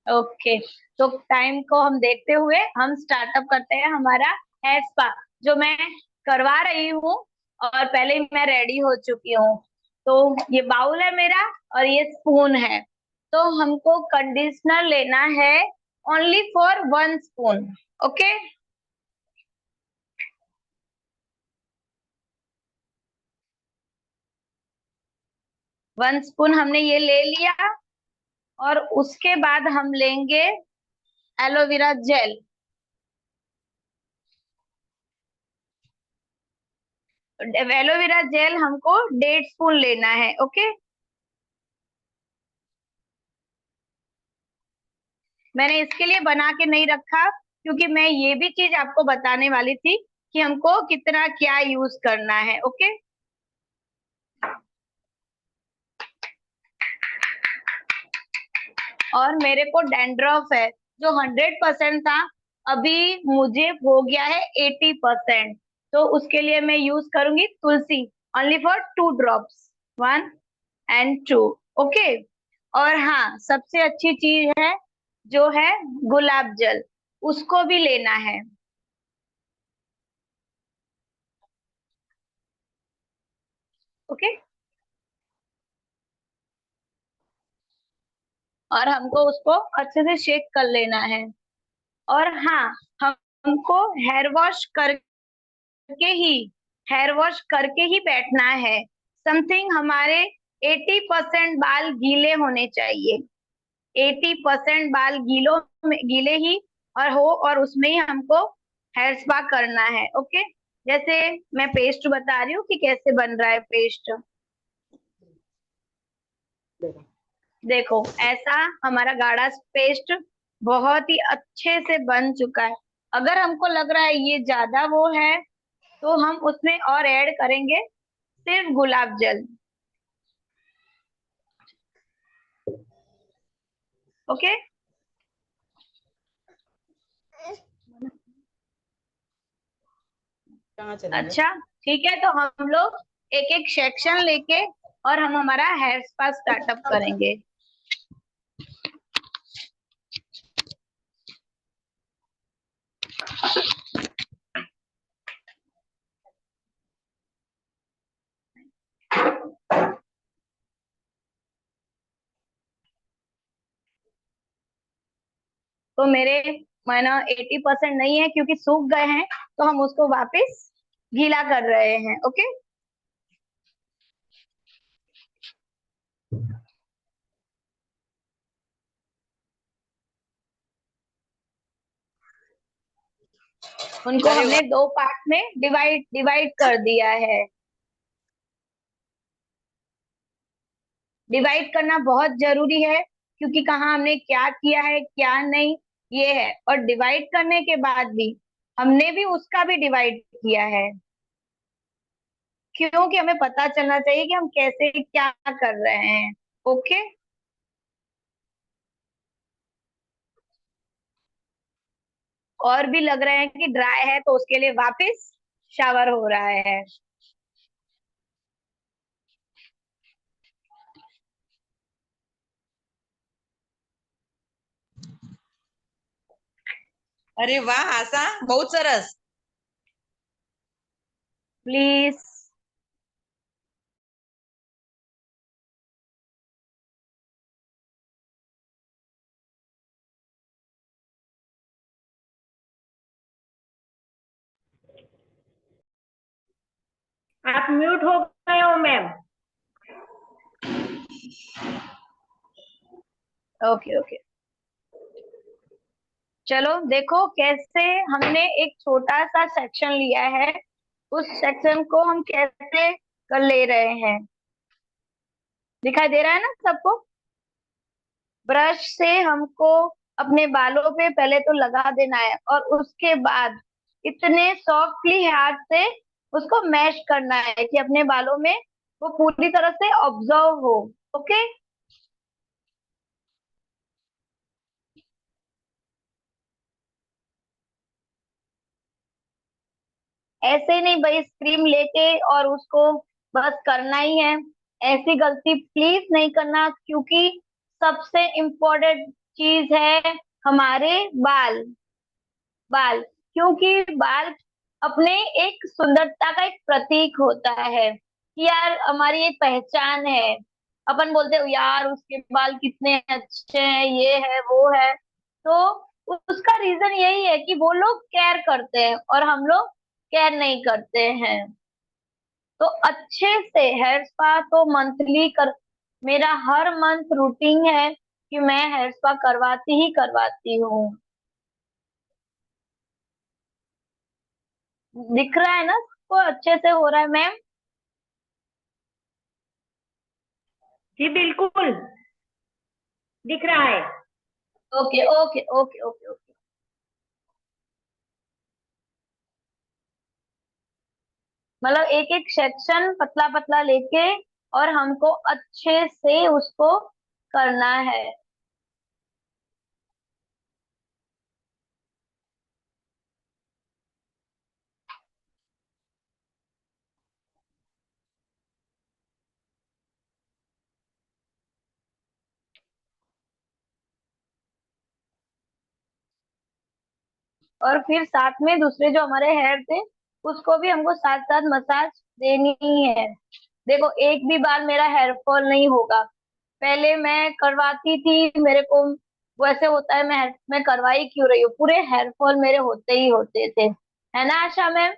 Okay, तो time को हम देखते हुए हम स्टार्टअप करते हैं हमारा हेयर स्पा, जो मैं करवा रही हूँ और पहले ही मैं रेडी हो चुकी हूँ। तो ये बाउल है मेरा और ये स्पून है। तो हमको कंडीशनर लेना है only for 1 spoon. Okay, 1 spoon हमने ये ले लिया। और उसके बाद हम लेंगे एलोवेरा जेल। एलोवेरा जेल हमको 1.5 स्पून लेना है। ओके, मैंने इसके लिए बना के नहीं रखा क्योंकि मैं ये भी चीज आपको बताने वाली थी कि हमको कितना क्या यूज करना है। ओके, और मेरे को डैंड्रफ है जो 100% था, अभी मुझे हो गया है 80%। तो उसके लिए मैं यूज करूंगी तुलसी, only for 2 drops, 1 and 2। Okay, और हाँ, सबसे अच्छी चीज है जो है गुलाब जल, उसको भी लेना है। ओके, और हमको उसको अच्छे से शेक कर लेना है। और हाँ, हमको हेयर वॉश करके ही हेयर वॉश करके ही बैठना है। समथिंग हमारे 80% बाल गीले होने चाहिए। 80% बाल गीलों में गीले ही और हो, और उसमें ही हमको हेयर स्पा करना है। ओके, जैसे मैं पेस्ट बता रही हूँ कि कैसे बन रहा है पेस्ट। देखो, ऐसा हमारा गाढ़ा पेस्ट बहुत ही अच्छे से बन चुका है। अगर हमको लग रहा है ये ज्यादा वो है, तो हम उसमें और ऐड करेंगे सिर्फ गुलाब जल। ओके, कहाँ चले गए? अच्छा, ठीक है, तो हम लोग एक एक सेक्शन लेके और हम हमारा हेयर स्पा स्टार्टअप करेंगे। तो मेरे माना 80% नहीं है क्योंकि सूख गए हैं, तो हम उसको वापस गीला कर रहे हैं। ओके, उनको अरे हमने वाह। 2 पार्ट में डिवाइड डिवाइड कर दिया है। डिवाइड करना बहुत जरूरी है क्योंकि कहाँ हमने क्या किया है क्या नहीं, ये है। और डिवाइड करने के बाद भी हमने भी उसका भी डिवाइड किया है, क्योंकि हमें पता चलना चाहिए कि हम कैसे क्या कर रहे हैं। ओके, और भी लग रहे हैं कि ड्राई है, तो उसके लिए वापस शावर हो रहा है। अरे वाह आशा, बहुत सरस। प्लीज। आप म्यूट हो गए हो मैम। ओके ओके, चलो देखो कैसे हमने एक छोटा सा सेक्शन लिया है, उस सेक्शन को हम कैसे कर ले रहे हैं। दिखाई दे रहा है ना सबको? ब्रश से हमको अपने बालों पे पहले तो लगा देना है और उसके बाद इतने सॉफ्टली हाथ से उसको मैश करना है कि अपने बालों में वो पूरी तरह से ऑब्जर्व हो। ओके, ऐसे ही नहीं भाई क्रीम लेके और उसको बस करना ही है। ऐसी गलती प्लीज नहीं करना, क्योंकि सबसे इम्पोर्टेंट चीज है हमारे बाल। बाल, क्योंकि बाल अपने एक सुंदरता का एक प्रतीक होता है कि यार हमारी एक पहचान है। अपन बोलते हैं यार उसके बाल कितने अच्छे हैं, ये है वो है। तो उसका रीजन यही है कि वो लोग केयर करते हैं और हम लोग केयर नहीं करते हैं। तो अच्छे से हेयर स्पा तो मंथली कर, मेरा हर मंथ रूटीन है कि मैं हेयर स्पा करवाती ही करवाती हूँ। दिख रहा है ना को अच्छे से हो रहा है मैम? जी बिल्कुल दिख रहा है। Okay okay okay okay okay. मतलब एक एक सेक्शन पतला पतला लेके और हमको अच्छे से उसको करना है। और फिर साथ में दूसरे जो हमारे हेयर थे उसको भी हमको साथ साथ मसाज देनी ही है। देखो एक भी बार मेरा हेयर फॉल नहीं होगा। पहले मैं करवाती थी, मेरे को वैसे होता है, मैं करवाई क्यों रही हूँ, पूरे हेयर फॉल मेरे होते ही होते थे। है ना आशा मैम?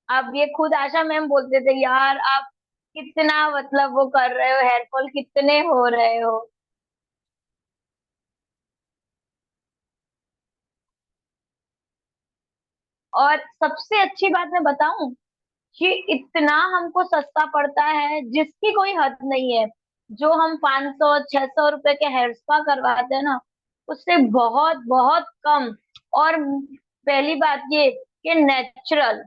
आप ये खुद आशा मैम बोलते थे यार आप कितना मतलब वो कर रहे हो, हेयर फॉल कितने हो रहे हो। और सबसे अच्छी बात मैं बताऊं कि इतना हमको सस्ता पड़ता है जिसकी कोई हद नहीं है। जो हम 500-600 रुपए के हेयर स्पा करवाते हैं ना, उससे बहुत बहुत कम। और पहली बात ये कि नेचुरल,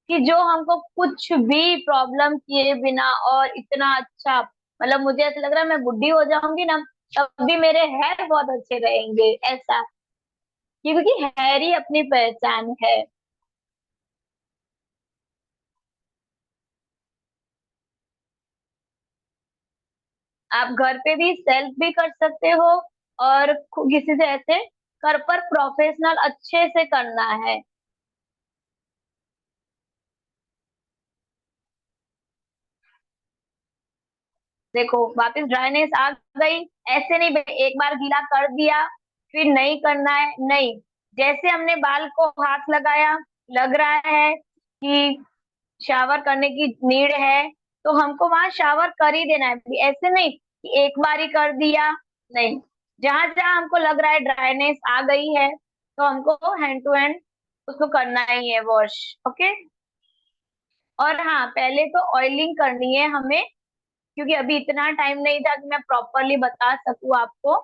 कि जो हमको कुछ भी प्रॉब्लम किए बिना और इतना अच्छा, मतलब मुझे ऐसा लग रहा है मैं बुढ़ी हो जाऊंगी ना तब भी मेरे हेयर बहुत अच्छे रहेंगे ऐसा, क्योंकि हेयर ही अपनी पहचान है। आप घर पे भी सेल्फ भी कर सकते हो और किसी से ऐसे कर, पर प्रोफेशनल अच्छे से करना है। देखो वापस ड्राइनेस आ गई, ऐसे नहीं एक बार गीला कर दिया फिर नहीं करना है, नहीं। जैसे हमने बाल को हाथ लगाया, लग रहा है कि शावर करने की नीड है, तो हमको वहां शावर कर ही देना है। ऐसे नहीं कि एक बार ही कर दिया, नहीं। जहां जहां हमको लग रहा है ड्राइनेस आ गई है तो हमको हैंड टू हैंड उसको करना ही है वॉश। ओके। और हाँ, पहले तो ऑयलिंग करनी है हमें, क्योंकि अभी इतना टाइम नहीं था कि मैं प्रॉपरली बता सकूं आपको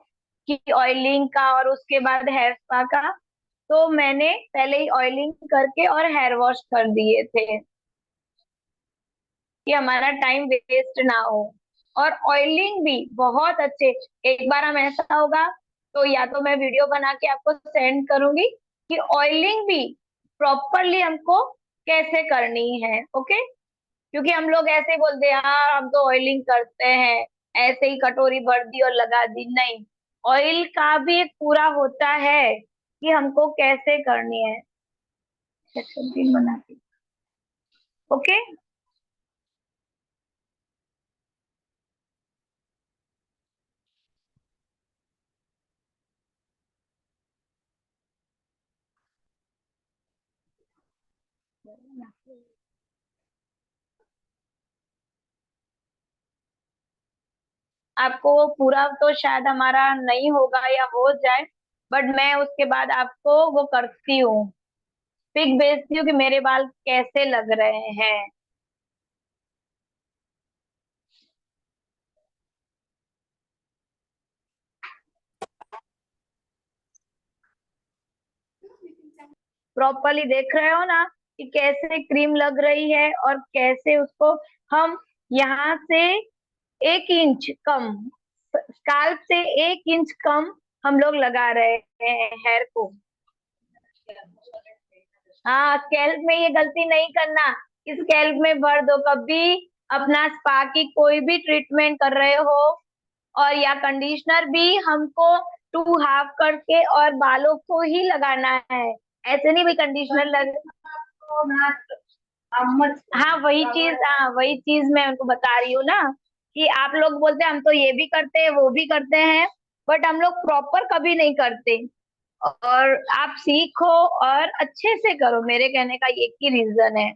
कि ऑयलिंग का और उसके बाद हेयर स्पा का। तो मैंने पहले ही ऑयलिंग करके और हेयर वॉश कर दिए थे कि हमारा टाइम वेस्ट ना हो। और ऑयलिंग भी बहुत अच्छे, एक बार हम ऐसा होगा तो या तो मैं वीडियो बना के आपको सेंड करूंगी कि ऑयलिंग भी प्रॉपरली हमको कैसे करनी है। ओके। क्योंकि हम लोग ऐसे ही बोलते हैं यार हम तो ऑयलिंग करते हैं, ऐसे ही कटोरी भर दी और लगा दी, नहीं। ऑयल का भी एक पूरा होता है कि हमको कैसे करनी है। सेक्शन 3 बना के। ओके। आपको वो पूरा तो शायद हमारा नहीं होगा या हो जाए, बट मैं उसके बाद आपको वो करती हूँ, पिक भेजती हूँ कि मेरे बाल कैसे लग रहे हैं। प्रॉपरली देख रहे हो ना कि कैसे क्रीम लग रही है और कैसे उसको हम यहाँ से 1 इंच कम, स्काल्प से 1 इंच कम हम लोग लगा रहे हैं हेयर को। हाँ, स्कैल्प में ये गलती नहीं करना, स्कैल्प में भर दो कभी। अपना स्पा की कोई भी ट्रीटमेंट कर रहे हो और या कंडीशनर भी हमको 2 हाफ करके और बालों को ही लगाना है, ऐसे नहीं भी कंडीशनर लग। हाँ वही चीज मैं उनको बता रही हूँ ना, कि आप लोग बोलते हैं हम तो ये भी करते हैं वो भी करते हैं, बट हम लोग प्रॉपर कभी नहीं करते। और आप सीखो और अच्छे से करो, मेरे कहने का एक ही रीजन है।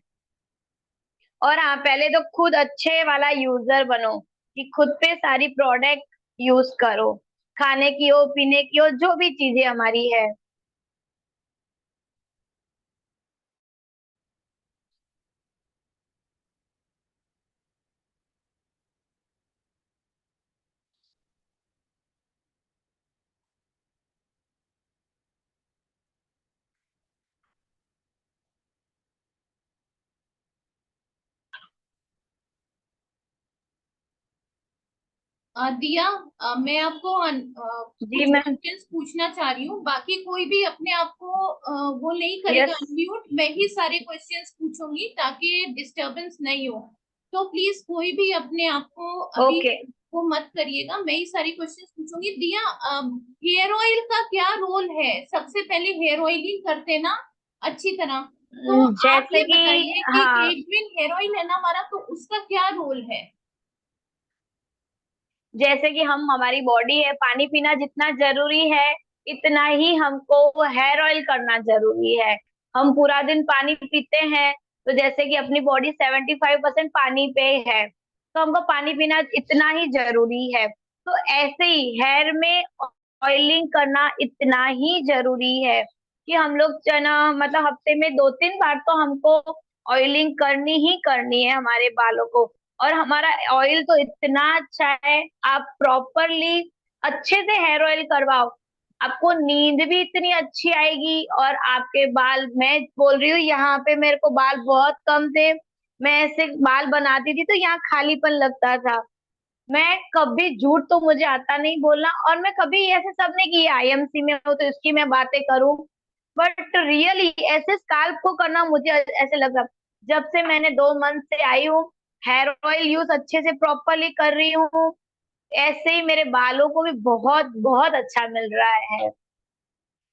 और हाँ, पहले तो खुद अच्छे वाला यूजर बनो, कि खुद पे सारी प्रोडक्ट यूज करो, खाने की हो पीने की हो जो भी चीजें हमारी है। दिया, मैं आपको जी कुछ मैम। क्वेश्चंस पूछना चाह रही हूँ। बाकी कोई भी अपने आप को वो नहीं करेगा यस। अनम्यूट, मैं ही सारे क्वेश्चंस पूछूंगी ताकि डिस्टरबेंस नहीं हो। तो प्लीज कोई भी अपने आप को अभी ओके। वो मत करिएगा, मैं ही सारी क्वेश्चंस पूछूंगी। दिया, हेयर ऑयल का क्या रोल है? सबसे पहले हेयर ऑयलिंग करते ना अच्छी तरह, तो आप जैसे ये कि बताइए कि हाँ, एक दिन हेयर ऑयल है ना हमारा, तो उसका क्या रोल है? जैसे कि हम हमारी बॉडी है, पानी पीना जितना जरूरी है इतना ही हमको हेयर ऑयल करना जरूरी है। हम पूरा दिन पानी पीते हैं, तो जैसे कि अपनी बॉडी 75% पानी पे है, तो हमको पानी पीना इतना ही जरूरी है। तो ऐसे ही हेयर में ऑयलिंग करना इतना ही जरूरी है, कि हम लोग चना मतलब हफ्ते में 2-3 बार तो हमको ऑयलिंग करनी ही करनी है हमारे बालों को। और हमारा ऑयल तो इतना अच्छा है, आप प्रॉपरली अच्छे से हेयर ऑयल करवाओ, आपको नींद भी इतनी अच्छी आएगी। और आपके बाल, मैं बोल रही हूँ यहाँ पे मेरे को बाल बहुत कम थे, मैं ऐसे बाल बनाती थी तो यहाँ खालीपन लगता था। मैं कभी झूठ तो मुझे आता नहीं बोलना, और मैं कभी ऐसे सब नहीं किया, आईएमसी में हूँ तो इसकी मैं बातें करूं, बट रियली ऐसे स्काल्प को करना मुझे ऐसे लगा। जब से मैंने 2 मंथ से आई हूँ, हेयर ऑयल यूज अच्छे से प्रॉपरली कर रही हूँ, ऐसे ही मेरे बालों को भी बहुत बहुत अच्छा मिल रहा है।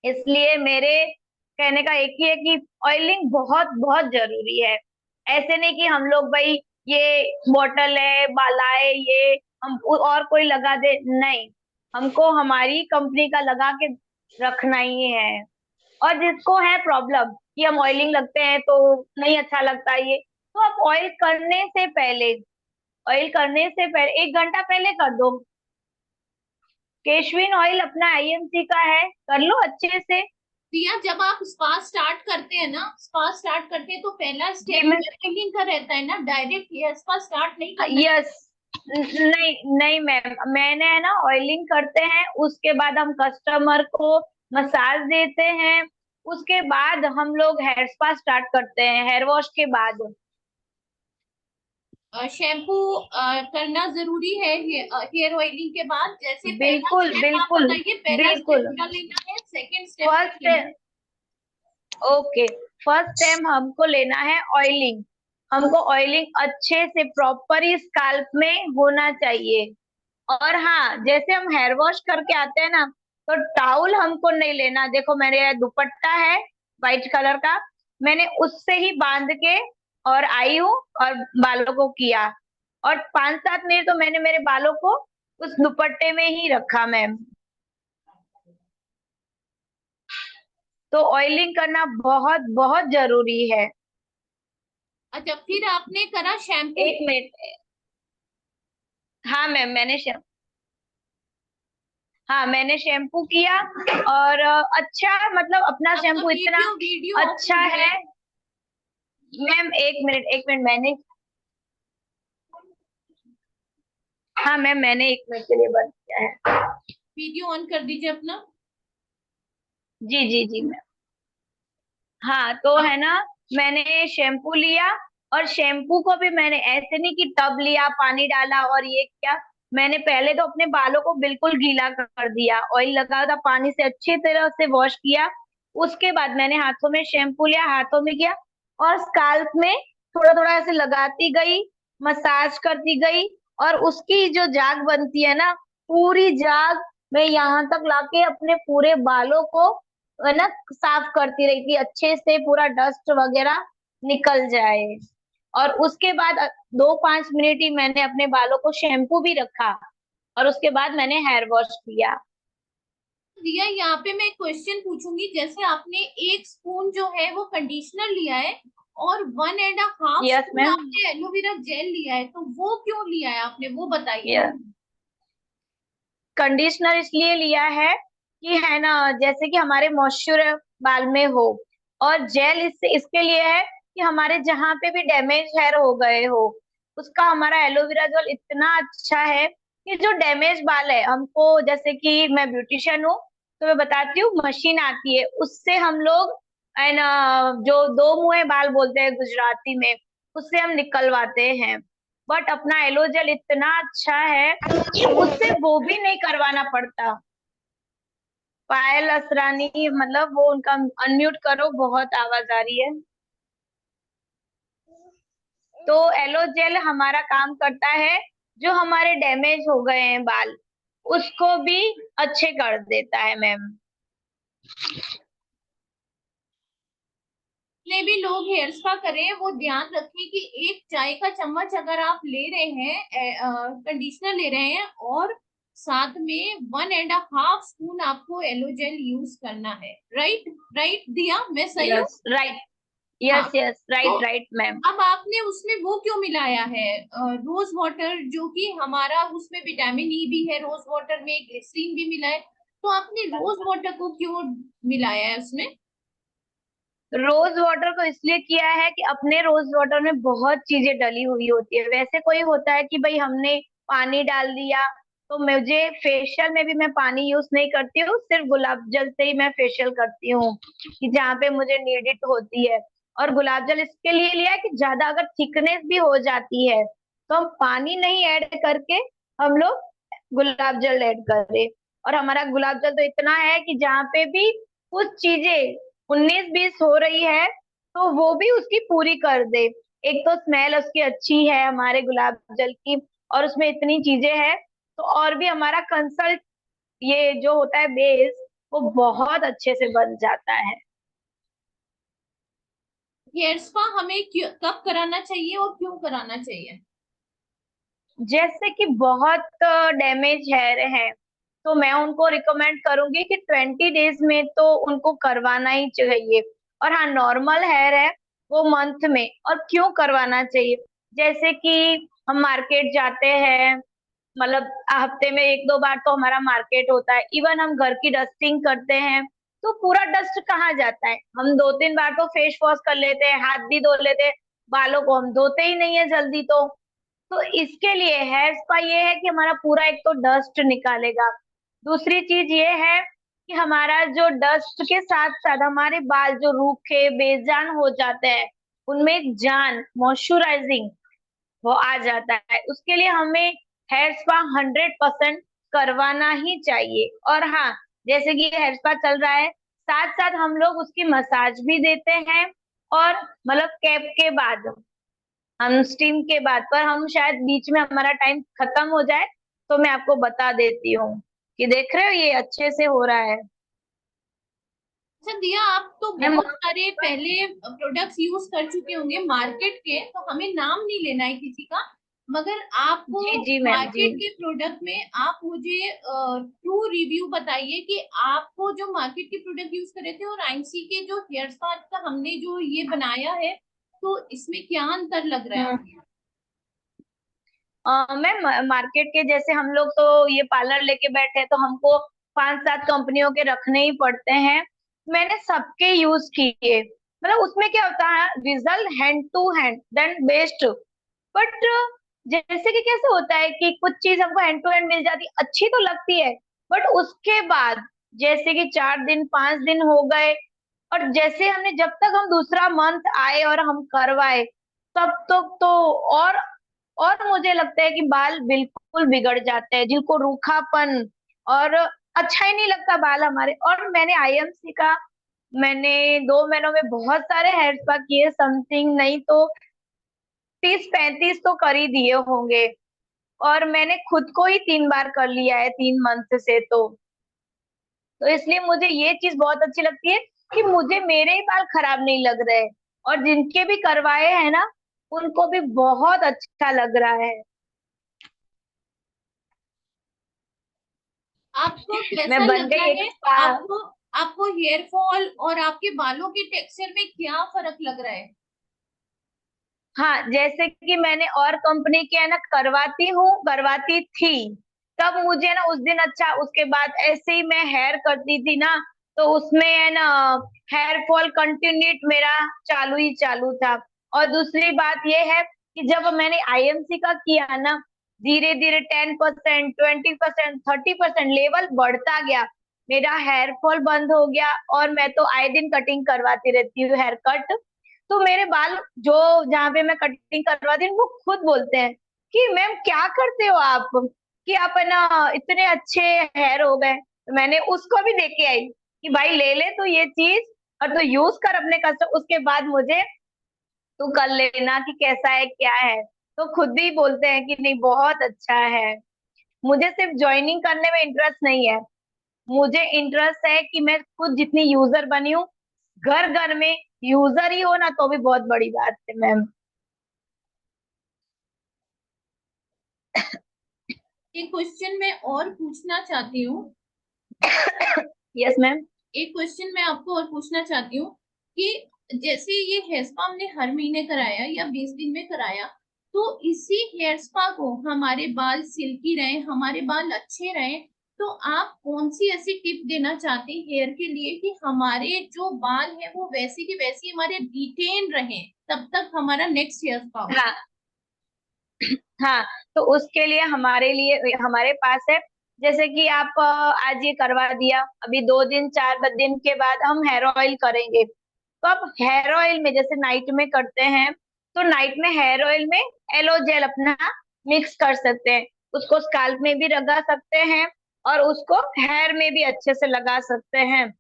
इसलिए मेरे कहने का एक ही है कि ऑयलिंग बहुत बहुत जरूरी है। ऐसे नहीं कि हम लोग भाई ये बॉटल है बालाए ये हम और कोई लगा दे, नहीं, हमको हमारी कंपनी का लगा के रखना ही है। और जिसको है प्रॉब्लम कि हम ऑयलिंग लगते हैं तो नहीं अच्छा लगता ये, तो आप ऑयल करने से पहले 1 घंटा पहले कर दो। केशविन ऑयल अपना आईएमसी का है, कर लो अच्छे से। दिया, जब आप स्पा स्टार्ट करते हैं ना, स्पा स्टार्ट करते हैं तो पहला जी स्टेप मैं। हेयर ऑयलिंग का रहता है ना, डायरेक्ट हेयर स्पा स्टार्ट नहीं करना है। यस। नहीं नहीं मैम, मैंने है ना ऑयलिंग करते हैं, उसके बाद हम कस्टमर को मसाज देते हैं, उसके बाद हम लोग हेयर स्पा स्टार्ट करते हैं हेयर वॉश के बाद। शैम्पू करना जरूरी है हेयर ऑयलिंग के बाद? जैसे पहला बिल्कुल स्टेप आप बिल्कुल। बताइए, पहला स्टेप बिल्कुल। क्या लेना है, सेकंड स्टेप क्या फर्स्ट, लेना है? ओके, फर्स्ट टाइम हमको लेना है ऑयलिंग। हमको ऑयलिंग अच्छे से प्रॉपर ही स्काल्प में होना चाहिए। और हाँ, जैसे हम हेयर वॉश करके आते हैं ना, तो टाउल हमको नहीं लेना। देखो मेरे दुपट्टा है वाइट कलर का, मैंने उससे ही बांध के और आई हूँ और बालों को किया, और 5-7 मिनट तो मैंने मेरे बालों को उस दुपट्टे में ही रखा मैम। तो ऑयलिंग करना बहुत बहुत जरूरी है। अच्छा, फिर आपने करा शैम्पू? 1 मिनट। हाँ मैम, हाँ मैंने शैम्पू किया, और अच्छा मतलब अपना आपका शैम्पू इतना वीडियो वीडियो ऑफ अच्छा हो है। गया मैम 1 मिनट मैंने, हाँ मैम मैंने 1 मिनट के लिए बंद किया है। वीडियो ऑन कर दीजिए अपना। जी जी जी मैम। हाँ तो हाँ, है ना, मैंने शैम्पू लिया, और शैम्पू को भी मैंने ऐसे नहीं कि टब लिया पानी डाला और ये किया, मैंने पहले तो अपने बालों को बिल्कुल गीला कर दिया, ऑयल लगा था पानी से अच्छी तरह से वॉश किया। उसके बाद मैंने हाथों में शैम्पू लिया, हाथों में किया, और स्काल्प में थोड़ा थोड़ा ऐसे लगाती गई, मसाज करती गई, और उसकी जो जाग बनती है ना, पूरी जाग मैं यहाँ तक लाके अपने पूरे बालों को है ना साफ करती रही कि अच्छे से पूरा डस्ट वगैरह निकल जाए। और उसके बाद 2-5 मिनट ही मैंने अपने बालों को शैम्पू भी रखा और उसके बाद मैंने हेयर वॉश किया। दिया, यहाँ पे मैं एक क्वेश्चन पूछूंगी। जैसे आपने 1 स्पून जो है वो कंडीशनर लिया है और 1.5 यस स्पून मैम। आपने एलोवेरा जेल लिया है, तो वो क्यों लिया है आपने, वो बताइए। यस, कंडीशनर इसलिए लिया है कि है ना जैसे कि हमारे मॉइस्चर बाल में हो, और जेल इससे इसके लिए है कि हमारे जहाँ पे भी डैमेज हेयर हो गए हो उसका हमारा एलोवेरा जेल इतना अच्छा है कि जो डैमेज बाल है हमको, जैसे कि मैं ब्यूटिशियन हूँ तो मैं बताती हूँ, मशीन आती है उससे हम लोग है ना जो दो मुंहे बाल बोलते हैं गुजराती में, उससे हम निकलवाते हैं। बट अपना एलो जेल इतना अच्छा है कि उससे वो भी नहीं करवाना पड़ता। पायल असरानी, मतलब वो उनका अनम्यूट करो, बहुत आवाज आ रही है। तो एलो जेल हमारा काम करता है जो हमारे डैमेज हो गए हैं बाल उसको भी अच्छे कर देता है मैम। जितने भी लोग हेयर स्पा करें वो ध्यान रखें कि एक चाय का चम्मच अगर आप ले रहे हैं, कंडीशनर ले रहे हैं, और साथ में 1.5 स्पून आपको एलो जेल यूज करना है। राइट, राइट दिया, मैं सही हूँ? Yes right. हाँ। यस यस तो राइट राइट मैम। अब आपने उसमें वो क्यों मिलाया है, रोज वाटर, जो कि हमारा उसमें विटामिन ई भी है, रोज वाटर में ग्लिसरीन भी मिला है, तो आपने रोज वाटर को क्यों मिलाया है उसमें? रोज वाटर को इसलिए किया है कि अपने रोज वाटर में बहुत चीजें डली हुई होती है। वैसे कोई होता है कि भाई हमने पानी डाल दिया, तो मुझे फेशियल में भी मैं पानी यूज नहीं करती हूँ, सिर्फ गुलाब जल से ही मैं फेशियल करती हूँ कि जहाँ पे मुझे नीडिट होती है। और गुलाब जल इसके लिए लिया है कि ज्यादा अगर थिकनेस भी हो जाती है तो हम पानी नहीं ऐड करके हम लोग गुलाब जल ऐड करें। और हमारा गुलाब जल तो इतना है कि जहाँ पे भी कुछ चीजें 19-20 हो रही है तो वो भी उसकी पूरी कर दे। एक तो स्मेल उसकी अच्छी है हमारे गुलाब जल की, और उसमें इतनी चीजें हैं, तो और भी हमारा कंसल्ट ये जो होता है बेस वो बहुत अच्छे से बन जाता है। हेयर स्पा हमें कब कराना चाहिए और क्यों कराना चाहिए? जैसे कि बहुत डैमेज हेयर है तो मैं उनको रिकमेंड करूंगी कि 20 डेज में तो उनको करवाना ही चाहिए। और हाँ, नॉर्मल हेयर है वो मंथ में। और क्यों करवाना चाहिए, जैसे कि हम मार्केट जाते हैं, मतलब हफ्ते में 1-2 बार तो हमारा मार्केट होता है, इवन हम घर की डस्टिंग करते हैं तो पूरा डस्ट कहाँ जाता है, हम 2-3 बार तो फेस वॉश कर लेते हैं, हाथ भी धो लेते हैं, बालों को हम धोते ही नहीं है जल्दी। तो इसके लिए हेयर स्पा ये है कि हमारा पूरा एक तो डस्ट निकालेगा, दूसरी चीज ये है कि हमारा जो डस्ट के साथ साथ हमारे बाल जो रूखे बेजान हो जाते हैं उनमें एक जान मॉइस्चराइजिंग वो आ जाता है। उसके लिए हमें हेयर स्पा 100% करवाना ही चाहिए। और हाँ, जैसे कि हेयर स्पा चल रहा है साथ साथ हम लोग उसकी मसाज भी देते हैं। और मतलब कैप के बाद, हम स्टीम के बाद, पर हम शायद बीच में हमारा टाइम खत्म हो जाए तो मैं आपको बता देती हूँ कि देख रहे हो ये अच्छे से हो रहा है। अच्छा दिया, आप तो मैं बहुत सारे पहले प्रोडक्ट्स यूज कर चुके होंगे मार्केट के, तो हमें नाम नहीं लेना है किसी का, मगर आप जी जी मैम जी। मार्केट के प्रोडक्ट में आप मुझे ट्रू रिव्यू बताइए कि आपको जो मार्केट के प्रोडक्ट यूज करे थे और आईएमसी के जो हेयर स्पा का हमने जो ये बनाया है, तो इसमें क्या अंतर लग रहा है आपको? मैम मार्केट के जैसे हम लोग तो ये पार्लर लेके बैठे हैं तो हमको 5-7 कंपनियों के रखने ही पड़ते हैं। मैंने सबके यूज किए, मतलब उसमें क्या होता है result hand to hand then best. But जैसे कि कैसे होता है कि कुछ चीज हमको हैंड टू हैंड मिल जाती अच्छी तो लगती है, बट उसके बाद जैसे कि 4 दिन 5 दिन हो गए और जैसे हमने जब तक हम दूसरा मंथ आए और हम करवाए तब तक तो और और मुझे लगता है कि बाल बिल्कुल बिगड़ जाते हैं, जिनको रूखापन और अच्छा ही नहीं लगता बाल हमारे। और मैंने आईएमसी का मैंने 2 महीनों में बहुत सारे हेयर स्पा किए, समथिंग नहीं तो 30-35 तो कर ही दिए होंगे। और मैंने खुद को ही 3 बार कर लिया है 3 मंथ से। तो इसलिए मुझे ये चीज बहुत अच्छी लगती है कि मुझे मेरे ही बाल खराब नहीं लग रहे, और जिनके भी करवाए हैं ना उनको भी बहुत अच्छा लग रहा है। आपको कैसा मैं बन लग रहा गई एक है? स्पा। आपको आपको हेयर फॉल और आपके बालों के टेक्सचर में क्या फर्क लग रहा है? हाँ, जैसे कि मैंने और कंपनी के है ना करवाती थी, तब मुझे ना उस दिन अच्छा, उसके बाद ऐसे ही मैं हेयर करती थी ना, तो उसमें है ना हेयर फॉल कंटिन्यूट मेरा चालू ही चालू था। और दूसरी बात ये है कि जब मैंने आईएमसी का किया ना, धीरे धीरे 10%, 20%, 30% लेवल बढ़ता गया, मेरा हेयर फॉल बंद हो गया, और मैं तो आए दिन कटिंग करवाती रहती हूँ, हेयर कट। तो मेरे बाल जो जहाँ पे मैं कटिंग करवाती हूँ वो खुद बोलते हैं कि मैम क्या करते हो आप, कि आप है ना इतने अच्छे हेयर हो गए। तो मैंने उसको भी देके आई कि भाई ले ले तू ये चीज, और तू यूज कर अपने कस्टमर, उसके बाद मुझे तू कर लेना कि कैसा है क्या है। तो खुद ही बोलते हैं कि नहीं बहुत अच्छा है। मुझे सिर्फ ज्वाइनिंग करने में इंटरेस्ट नहीं है, मुझे इंटरेस्ट है कि मैं खुद जितनी यूजर बनी हूँ, घर घर में यूजर ही हो ना तो भी बहुत बड़ी बात है मैम। एक क्वेश्चन मैं और पूछना चाहती हूँ। Yes ma'am. एक क्वेश्चन मैं आपको और पूछना चाहती हूँ कि जैसे ये हेयर स्पा हमने हर महीने कराया या 20 दिन में कराया, तो इसी हेयर स्पा को हमारे बाल सिल्की रहे, हमारे बाल अच्छे रहे, तो आप कौन सी ऐसी टिप देना चाहते हैं हेयर के लिए कि हमारे जो बाल है वो वैसे की वैसी हमारे रिटेन रहे तब तक हमारा नेक्स्ट हेयर स्पा हो? हाँ हाँ, तो उसके लिए हमारे पास है, जैसे कि आप आज ये करवा दिया, अभी 2 दिन 4 दिन के बाद हम हेयर ऑयल करेंगे। तो आप हेयर ऑयल में जैसे नाइट में करते हैं, तो नाइट में हेयर ऑयल में एलो जेल अपना मिक्स कर सकते हैं, उसको स्काल्प में भी लगा सकते हैं, और उसको हेयर में भी अच्छे से लगा सकते हैं।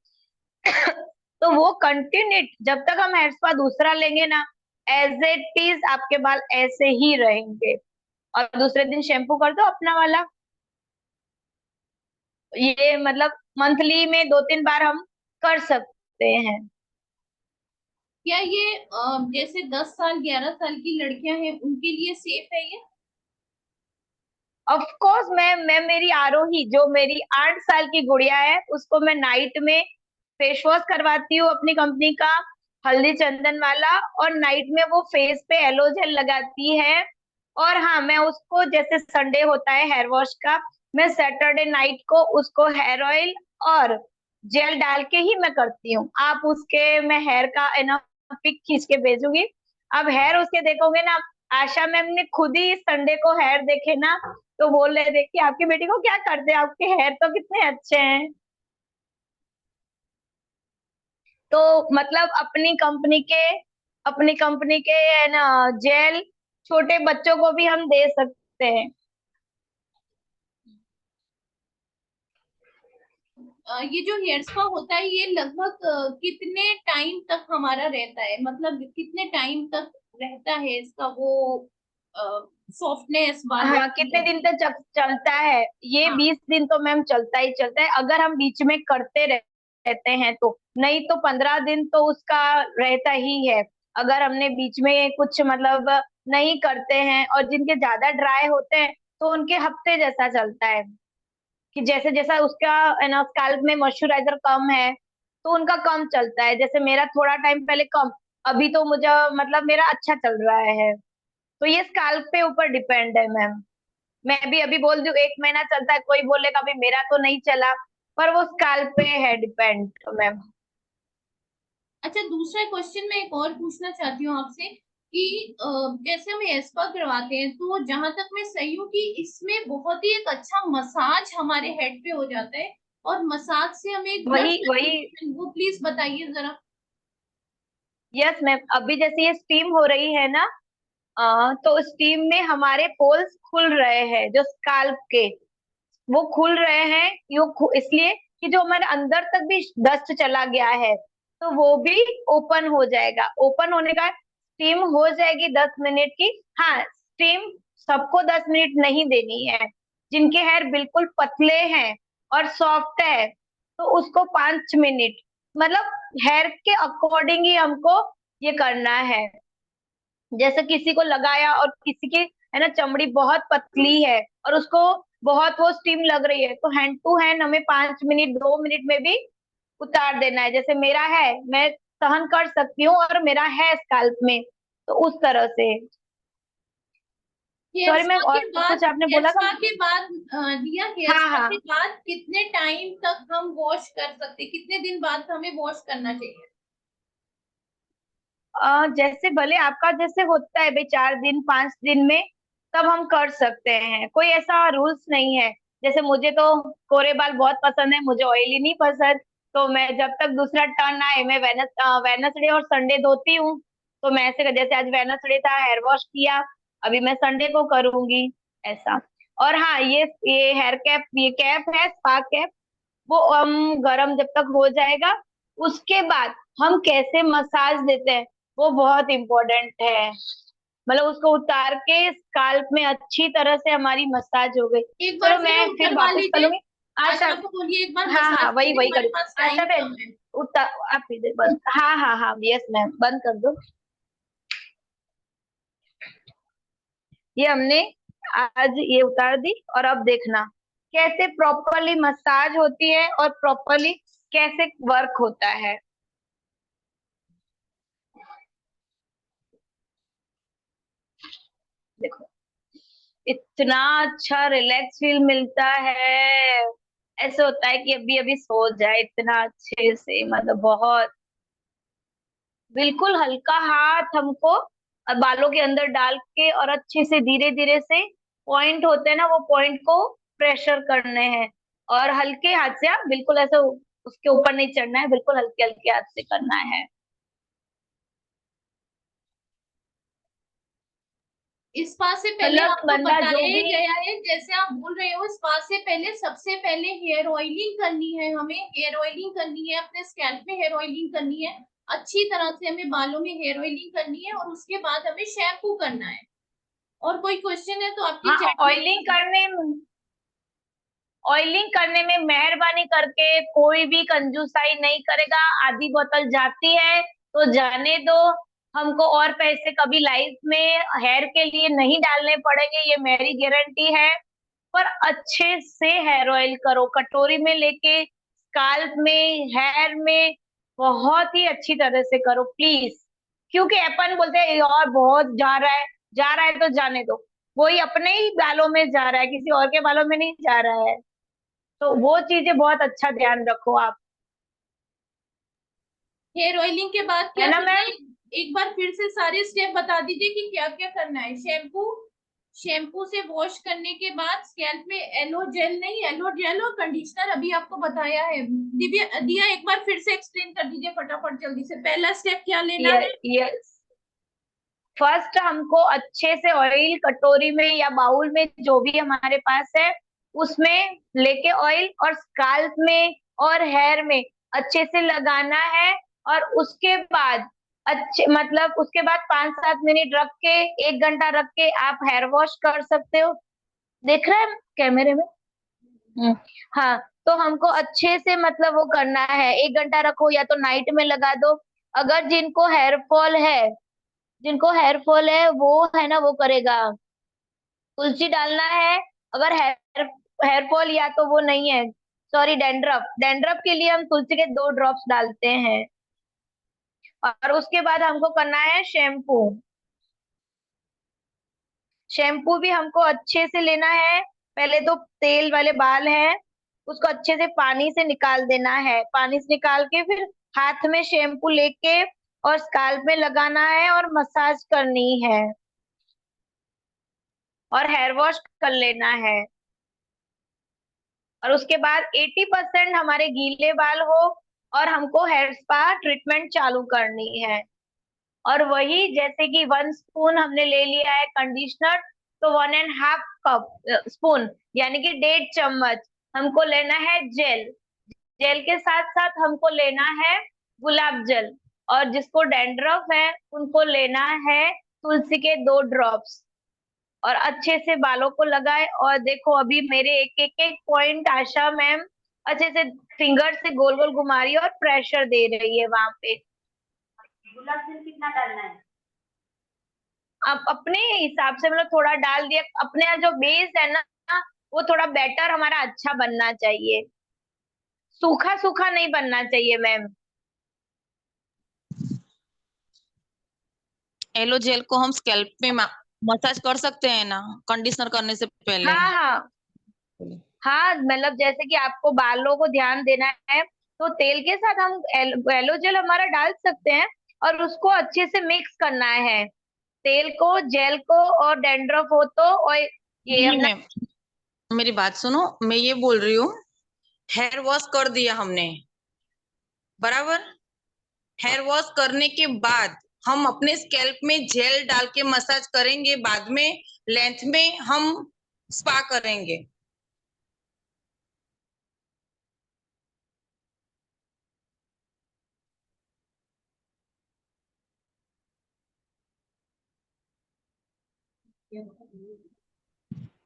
तो वो कंटिन्यूट जब तक हम हेयर स्पा दूसरा लेंगे ना, एज इट इज आपके बाल ऐसे ही रहेंगे, और दूसरे दिन शैम्पू कर दो अपना वाला। ये मतलब मंथली में 2 3 बार हम कर सकते हैं। क्या ये जैसे 10 साल 11 साल की लड़कियां हैं उनके लिए सेफ है ये? ऑफ कोर्स मैं मेरी आरोही जो मेरी 8 साल की गुड़िया है, उसको मैं नाइट में फेस वॉश करवाती हूँ अपनी कंपनी का, हल्दी चंदन वाला, और नाइट में वो फेस पे एलो जेल लगाती है। और हाँ, मैं उसको जैसे संडे होता है हेयर वॉश का, मैं सैटरडे नाइट को उसको हेयर ऑयल और जेल डाल के ही मैं करती हूँ। आप उसके मैं हेयर का है ना पिक खींच के भेजूंगी, अब हेयर उसके देखोगे ना। आशा मैम ने खुद ही संडे को हेयर देखे ना, तो बोल रहे थे कि आपकी बेटी को क्या करते हैं, आपके हेयर तो कितने अच्छे हैं। तो मतलब अपनी कंपनी के है ना जेल छोटे बच्चों को भी हम दे सकते हैं। ये जो हेयर स्पा होता है ये लगभग कितने टाइम तक हमारा रहता है, मतलब कितने टाइम तक रहता है इसका वो सॉफ्टनेस बालों हाँ, की? कितने दिन तक चलता है, ये हाँ। 20 दिन तो मैम चलता ही चलता है, अगर हम बीच में करते रहते हैं तो। नहीं तो 15 दिन तो उसका रहता ही है। अगर हमने बीच में कुछ मतलब नहीं करते हैं, और जिनके ज्यादा ड्राई होते हैं तो उनके हफ्ते जैसा चलता है, कि जैसे जैसा उसका है ना स्कैल्प में मॉइस्चराइजर कम है तो उनका कम चलता है। जैसे मेरा थोड़ा टाइम पहले कम, अभी तो मुझे मतलब मेरा अच्छा चल रहा है। तो ये स्कैल्प पे ऊपर डिपेंड है मैम। मैं भी अभी बोल दूं 1 महीना चलता है, कोई बोलेगा अभी मेरा तो नहीं चला, पर वो स्कैल्प पे है डिपेंड मैम। अच्छा, दूसरा क्वेश्चन मैं एक और पूछना चाहती हूँ आपसे कि जैसे हम हेयर स्पा करवाते हैं तो जहां तक मैं सही हूँ कि इसमें बहुत ही एक अच्छा मसाज हमारे हेड पे हो जाता है, और मसाज से हमें एक ब्लड वही वही सर्कुलेशन, वो प्लीज बताइए जरा। यस मैम, अभी जैसे ये स्टीम हो रही है ना, तो स्टीम में हमारे पोल्स खुल रहे हैं जो स्कैल्प के, वो खुल रहे हैं इसलिए कि जो हमारे अंदर तक भी डस्ट चला गया है तो वो भी ओपन हो जाएगा। ओपन होने का स्टीम हो जाएगी 10 मिनट की। हाँ, स्टीम सबको 10 मिनट नहीं देनी है। जिनके हेयर बिल्कुल पतले हैं और सॉफ्ट है तो उसको 5 मिनट, मतलब हेयर के अकॉर्डिंग ही हमको ये करना है। जैसे किसी को लगाया और किसी की है ना चमड़ी बहुत पतली है और उसको बहुत वो स्टीम लग रही है, तो हैंड टू हैंड हमें 5 मिनट 2 मिनट में भी उतार देना है। जैसे मेरा है, मैं सहन कर सकती हूँ और मेरा है स्कैल्प में, तो उस तरह से। हेयर सॉरी स्पा मैम, के और बाद कुछ आपने हेयर बोला था? स्पा के बाद दिया, हेयर हाँ स्पा हाँ। के बाद कितने टाइम तक हम वॉश कर सकते हैं, कितने दिन बाद हमें वॉश करना चाहिए? जैसे भले आपका जैसे होता है भाई 4 दिन 5 दिन में, तब हम कर सकते हैं, कोई ऐसा रूल्स नहीं है। जैसे मुझे तो कोरे बाल बहुत पसंद है, मुझे ऑयली नहीं पसंद, तो मैं जब तक दूसरा टर्न आए मैं वेनसडे और संडे धोती हूँ। तो मैं ऐसे जैसे आज वेनसडे था, हेयर वॉश किया, अभी मैं संडे को करूंगी, ऐसा। और हाँ, ये हेयर कैप, ये कैप है स्पा कैप, वो हम गरम जब तक हो जाएगा उसके बाद हम कैसे मसाज देते हैं वो बहुत इम्पोर्टेंट है। मतलब उसको उतार के स्काल्प में अच्छी तरह से हमारी मसाज हो गई। एक बार चलो जरा मैं फिर उतरवा वापस कर लीजिए। लूंगी। आशा, आशा को बोलिए एक बार हाँ मसाज हाँ, वही कीजिए, वही हमारे करी। पास आशा टाइम बहन, कम है। उतर आप इधर बंद, हाँ हाँ हाँ, यस मैम, बंद कर दो। ये हमने आज ये उतार दी, और अब देखना कैसे प्रॉपरली मसाज होती है और प्रॉपरली कैसे वर्क होता है। देखो, इतना अच्छा रिलैक्स फील मिलता है, ऐसे होता है कि अभी अभी सो जाए, इतना अच्छे से, मतलब बहुत बिल्कुल हल्का हाथ हमको बालों के अंदर डाल के और अच्छे से धीरे धीरे से पॉइंट होते हैं ना, वो पॉइंट को प्रेशर करने हैं। और हल्के हाथ से, हाँ, बिल्कुल ऐसे उसके ऊपर नहीं चढ़ना है, बिल्कुल हल्के हल्के हाथ से करना है। स्पा से पहले मतलब आपको बंदा जो बताया ही भी, गया है, जैसे आप बोल रहे हो, स्पा से पहले सबसे पहले हेयर ऑयलिंग करनी है, हमें हेयर ऑयलिंग करनी है, अपने स्कैल्प में हेयर ऑयलिंग करनी है, अच्छी तरह से हमें बालों में हेयर ऑयलिंग करनी है, और उसके बाद हमें शैम्पू करना है। और कोई क्वेश्चन है तो आपकी हाँ, चैट में। ऑयलिंग करने में मेहरबानी करके कोई भी कंजूसाई नहीं करेगा। आधी बोतल जाती है तो जाने दो, हमको और पैसे कभी लाइफ में हेयर के लिए नहीं डालने पड़ेंगे, ये मेरी गारंटी है। पर अच्छे से हेयर ऑयल करो, कटोरी में लेके स्काल्प में, हेयर में, बहुत ही अच्छी तरह से करो प्लीज। क्योंकि अपन बोलते हैं और बहुत जा रहा है, जा रहा है तो जाने दो, वही अपने ही बालों में जा रहा है, किसी और के बालों में नहीं जा रहा है। तो वो चीजें बहुत अच्छा ध्यान रखो आप, हेयर ऑयलिंग के बाद है क्या ना करना है? मैम? एक बार फिर से सारे स्टेप बता दीजिए कि क्या क्या करना है। शैम्पू, शैम्पू से वॉश करने के बाद स्कैल्प में एलो जेल, नहीं एलो जेल और कंडीशनर अभी आपको बताया है। दिव्या, दिया एक बार फिर से एक्सप्लेन कर दीजिए फटाफट जल्दी से, पहला स्टेप क्या लेना है? ये फर्स्ट हमको अच्छे से ऑयल कटोरी में या बाउल में जो भी हमारे पास है उसमें लेके ऑयल और स्काल्प में और हेयर में अच्छे से लगाना है। और उसके बाद अच्छे, मतलब उसके बाद 5-7 मिनट रख के, 1 घंटा रख के आप हेयर वॉश कर सकते हो। देख रहे हैं कैमरे में? हम्म, हाँ। तो हमको अच्छे से मतलब वो करना है, 1 घंटा रखो या तो नाइट में लगा दो। अगर जिनको हेयर फॉल है वो है ना, वो करेगा, तुलसी डालना है। अगर हेयर फॉल या तो वो नहीं है, सॉरी, डैंड्रफ, डैंड्रफ के लिए हम तुलसी के 2 ड्रॉप्स डालते हैं। और उसके बाद हमको करना है शैम्पू। शैम्पू भी हमको अच्छे से लेना है। पहले तो तेल वाले बाल हैं, उसको अच्छे से पानी से निकाल देना है, पानी से निकाल के फिर हाथ में शैम्पू लेके और स्काल्प में लगाना है और मसाज करनी है और हेयर वॉश कर लेना है। और उसके बाद 80% हमारे गीले बाल हो और हमको हेयर स्पा ट्रीटमेंट चालू करनी है। और वही जैसे कि 1 स्पून हमने ले लिया है कंडीशनर, तो 1.5 कप स्पून, यानी कि 1.5 चम्मच हमको लेना है जेल। जेल के साथ साथ हमको लेना है गुलाब जल। और जिसको डैंड्रफ है उनको लेना है तुलसी के 2 ड्रॉप्स। और अच्छे से बालों को लगाए। और देखो अभी मेरे एक एक एक पॉइंट आशा मैम अच्छे से फिंगर से गोल गोल घुमा रही है और प्रेशर दे रही है वहां पे। गुलाब जल कितना डालना है? अब अपने हिसाब से मतलब थोड़ा डाल दिया। अपने जो बेस है ना, वो थोड़ा बेटर हमारा अच्छा बनना चाहिए, सूखा सूखा नहीं बनना चाहिए मैम। एलो जेल को हम स्कैल्प में मसाज कर सकते हैं ना, कंडीशनर करने से पहले? हाँ हाँ हाँ, मतलब जैसे कि आपको बालों को ध्यान देना है तो तेल के साथ हम एलो जेल हमारा डाल सकते हैं और उसको अच्छे से मिक्स करना है, तेल को जेल को। और डेंड्रफ हो तो और ये नहीं अपना। मैम, मेरी बात सुनो, मैं ये बोल रही हूँ, हेयर वॉश कर दिया हमने, बराबर? हेयर वॉश करने के बाद हम अपने स्कैल्प में जेल डाल के मसाज करेंगे, बाद में लेंथ में हम स्पा करेंगे।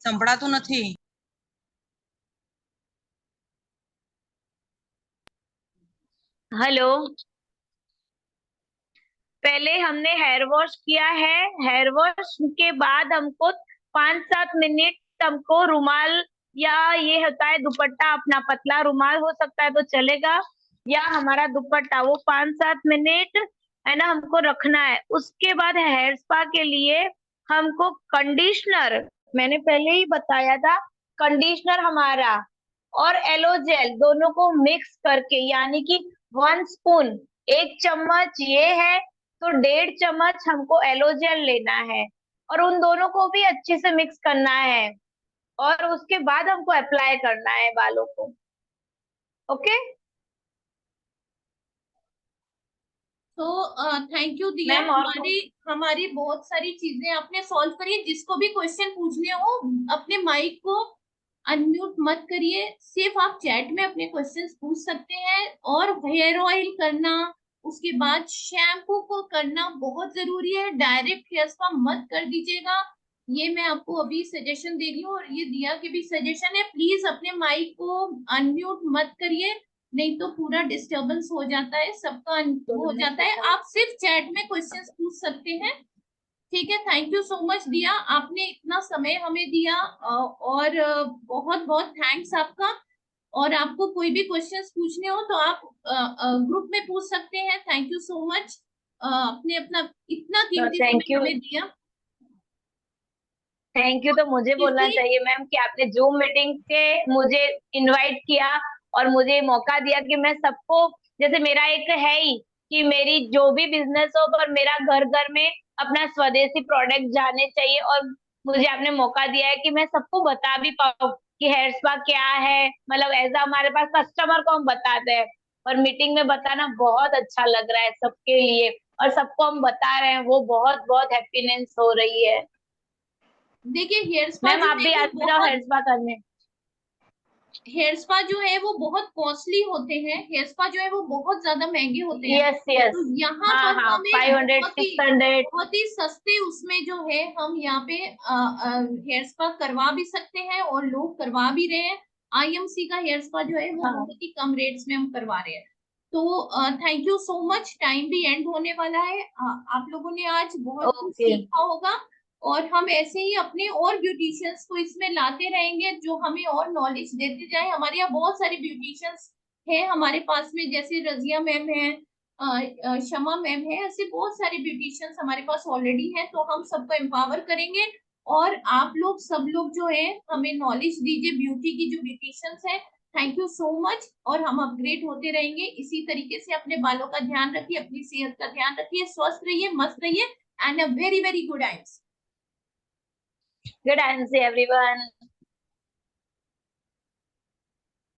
સંભળાતું નથી. हेलो, पहले हमने हेयर वॉश किया है, हेयर वॉश के बाद हमको 5-7 मिनट हमको रुमाल या ये होता है दुपट्टा, अपना पतला रुमाल हो सकता है तो चलेगा, या हमारा दुपट्टा, वो 5-7 मिनट है ना हमको रखना है। उसके बाद हेयर स्पा के लिए हमको कंडीशनर, मैंने पहले ही बताया था, कंडीशनर हमारा और एलो जेल दोनों को मिक्स करके, यानी कि 1 स्पून, 1 चम्मच ये है तो 1.5 चम्मच हमको एलो जेल लेना है और उन दोनों को भी अच्छे से मिक्स करना है और उसके बाद हमको अप्लाई करना है बालों को। ओके तो थैंक यू दिया, मैम। और हमारी हमारी बहुत सारी चीजें आपने सॉल्व करी। जिसको भी क्वेश्चन पूछने हो अपने माइक को अनम्यूट मत करिए, सिर्फ आप चैट में अपने क्वेश्चंस पूछ सकते हैं। और हेयर ऑयल करना, उसके बाद शैम्पू को करना बहुत जरूरी है, डायरेक्ट हेयर स्पा मत कर दीजिएगा। ये मैं आपको अभी सजेशन दे रही हूँ, और ये दिया के भी सजेशन है। प्लीज अपने माइक को अनम्यूट मत करिए, नहीं तो पूरा डिस्टरबेंस हो जाता है, सबका वो हो जाता है। आप सिर्फ चैट में क्वेश्चंस पूछ सकते हैं, ठीक है? थैंक यू सो मच दिया, आपने इतना समय हमें दिया, और बहुत बहुत थैंक्स आपका। और आपको कोई भी क्वेश्चंस पूछने हो तो आप ग्रुप में पूछ सकते हैं। थैंक यू सो मच, आपने अपना इतना कीमती थैंक समय यू, हमें दिया। थैंक यू तो मुझे बोलना किसी चाहिए मैम कि आपने जूम मीटिंग के मुझे इनवाइट किया और मुझे मौका दिया कि मैं सबको, जैसे मेरा एक है ही कि मेरी जो भी बिजनेस हो पर मेरा घर घर में अपना स्वदेशी प्रोडक्ट जाने चाहिए, और मुझे आपने मौका दिया है कि मैं सबको बता भी पाऊँ कि हेयर स्पा क्या है। मतलब ऐसा हमारे पास कस्टमर को हम बताते हैं और मीटिंग में बताना बहुत अच्छा लग रहा है सबके लिए, और सबको हम बता रहे हैं, वो बहुत बहुत हैप्पीनेस हो रही है। देखिए, हेयर स्पा मैम जो आप है भी आ वो जाओ बहुत, हेयर स्पा करने। हेयर स्पा जो है वो बहुत कॉस्टली होते हैं, हेयर स्पा जो है वो बहुत ज्यादा महंगे होते हैं। यस यस, तो यहाँ हाँ पर हाँ, हमें 500 600। बहुत ही सस्ते उसमें जो है हम यहाँ पे हेयर स्पा करवा भी सकते हैं, और लोग करवा भी रहे हैं। आईएमसी का हेयर स्पा जो है वो हाँ बहुत ही कम रेट्स में हम करवा रहे हैं। तो thank you so much, time भी एंड होने वाला है। आप लोगों ने आज बहुत कुछ ओके। सीखा होगा, और हम ऐसे ही अपने और ब्यूटिशियंस को इसमें लाते रहेंगे जो हमें और नॉलेज देते जाए। हमारे यहाँ बहुत सारे ब्यूटिशियंस हैं हमारे पास में, जैसे रजिया मैम है, शमा मैम है, ऐसे बहुत सारे ब्यूटिशियंस हमारे पास ऑलरेडी हैं। तो हम सबको एम्पावर करेंगे, और आप लोग सब लोग जो है हमें नॉलेज दीजिए ब्यूटी की, जो ब्यूटिशियंस है। थैंक यू सो मच, और हम अपग्रेड होते रहेंगे इसी तरीके से। अपने बालों का ध्यान रखिए, अपनी सेहत का ध्यान रखिए, स्वस्थ रहिए, मस्त रहिए, and a very very good aims. Good everyone.